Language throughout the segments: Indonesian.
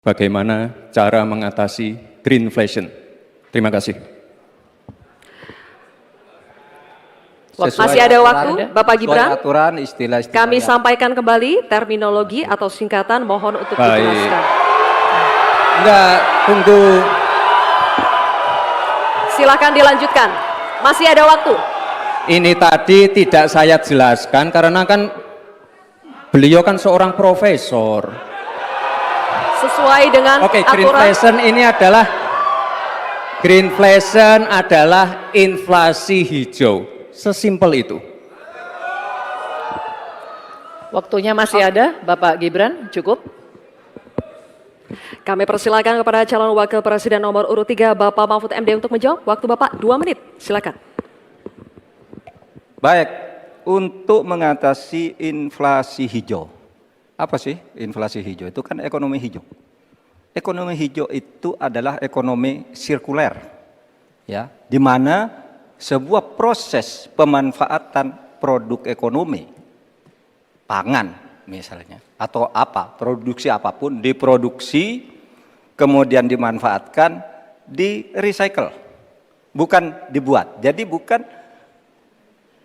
bagaimana cara mengatasi greenflation. Terima kasih. Masih ada waktu, Bapak Gibran. Aturan, istilah kami sampaikan kembali terminologi atau singkatan, mohon untuk dijelaskan. Enggak, tunggu. Silakan dilanjutkan. Masih ada waktu. Ini tadi tidak saya jelaskan karena kan beliau kan seorang profesor. Sesuai dengan Oke, aturan. Greenflation adalah inflasi hijau. Sesimpel itu. Waktunya masih ada, Bapak Gibran, cukup. Kami persilakan kepada calon wakil presiden nomor urut 3, Bapak Mahfud MD untuk menjawab. Waktu Bapak 2 menit, silakan. Baik, untuk mengatasi inflasi hijau. Apa sih inflasi hijau? Itu kan ekonomi hijau. Ekonomi hijau itu adalah ekonomi sirkuler, ya, di mana sebuah proses pemanfaatan produk ekonomi, pangan misalnya, atau apa, produksi apapun, diproduksi, kemudian dimanfaatkan, di recycle, bukan dibuat. Jadi bukan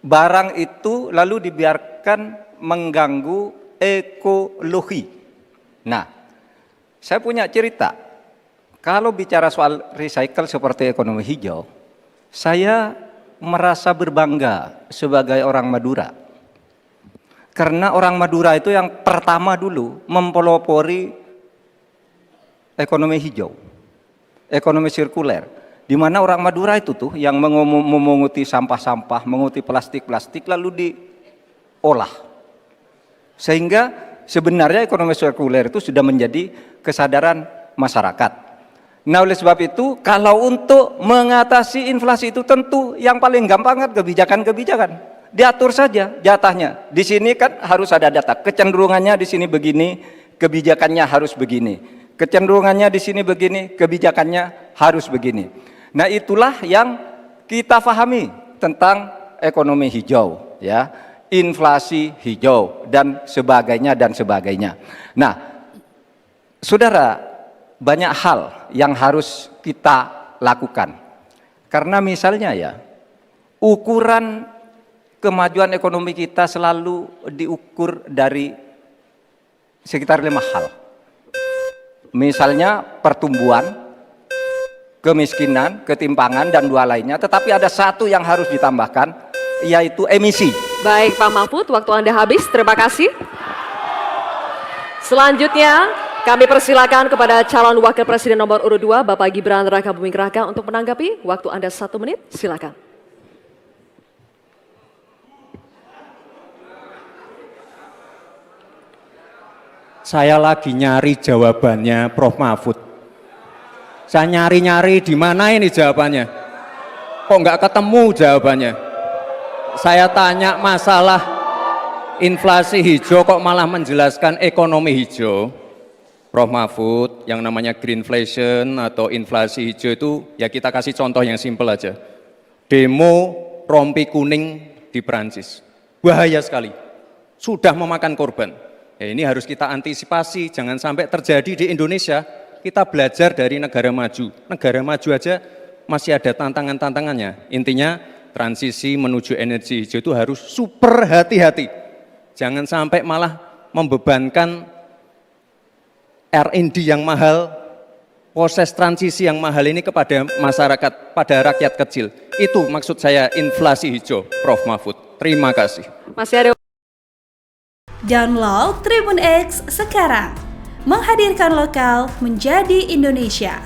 barang itu lalu dibiarkan mengganggu ekologi. Nah, saya punya cerita, kalau bicara soal recycle seperti ekonomi hijau, saya merasa berbangga sebagai orang Madura. Karena orang Madura itu yang pertama dulu mempelopori ekonomi hijau, ekonomi sirkuler. Di mana orang Madura itu tuh yang memunguti sampah-sampah, menguti plastik-plastik lalu diolah. Sehingga sebenarnya ekonomi sirkuler itu sudah menjadi kesadaran masyarakat. Nah, oleh sebab itu, kalau untuk mengatasi inflasi itu tentu yang paling gampang kan kebijakan-kebijakan. Diatur saja jatahnya. Di sini kan harus ada data. Kecenderungannya di sini begini, kebijakannya harus begini. Kecenderungannya di sini begini, kebijakannya harus begini. Nah, itulah yang kita pahami tentang ekonomi hijau, ya, inflasi hijau dan sebagainya dan sebagainya. Nah, saudara, banyak hal yang harus kita lakukan. Karena misalnya ya, ukuran kemajuan ekonomi kita selalu diukur dari sekitar 5 hal. Misalnya pertumbuhan, kemiskinan, ketimpangan, dan 2 lainnya. Tetapi ada 1 yang harus ditambahkan, yaitu emisi. Baik Pak Mahfud, waktu Anda habis, terima kasih. Selanjutnya, kami persilakan kepada calon wakil presiden nomor urut 2, Bapak Gibran Rakabuming Raka untuk menanggapi. Waktu Anda 1 menit, silakan. Saya lagi nyari jawabannya Prof. Mahfud. Saya nyari-nyari di mana ini jawabannya. Kok nggak ketemu jawabannya. Saya tanya masalah inflasi hijau kok malah menjelaskan ekonomi hijau. Prof. Mahfud, yang namanya greenflation atau inflasi hijau itu, ya kita kasih contoh yang simpel aja. Demo rompi kuning di Perancis. Bahaya sekali. Sudah memakan korban. Ya, ini harus kita antisipasi, jangan sampai terjadi di Indonesia. Kita belajar dari negara maju. Negara maju aja masih ada tantangan-tantangannya. Intinya transisi menuju energi hijau itu harus super hati-hati. Jangan sampai malah membebankan R&D yang mahal, proses transisi yang mahal ini kepada masyarakat, pada rakyat kecil. Itu maksud saya inflasi hijau, Prof. Mahfud. Terima kasih. Masih ada. Download Tribun X sekarang. Menghadirkan lokal menjadi Indonesia.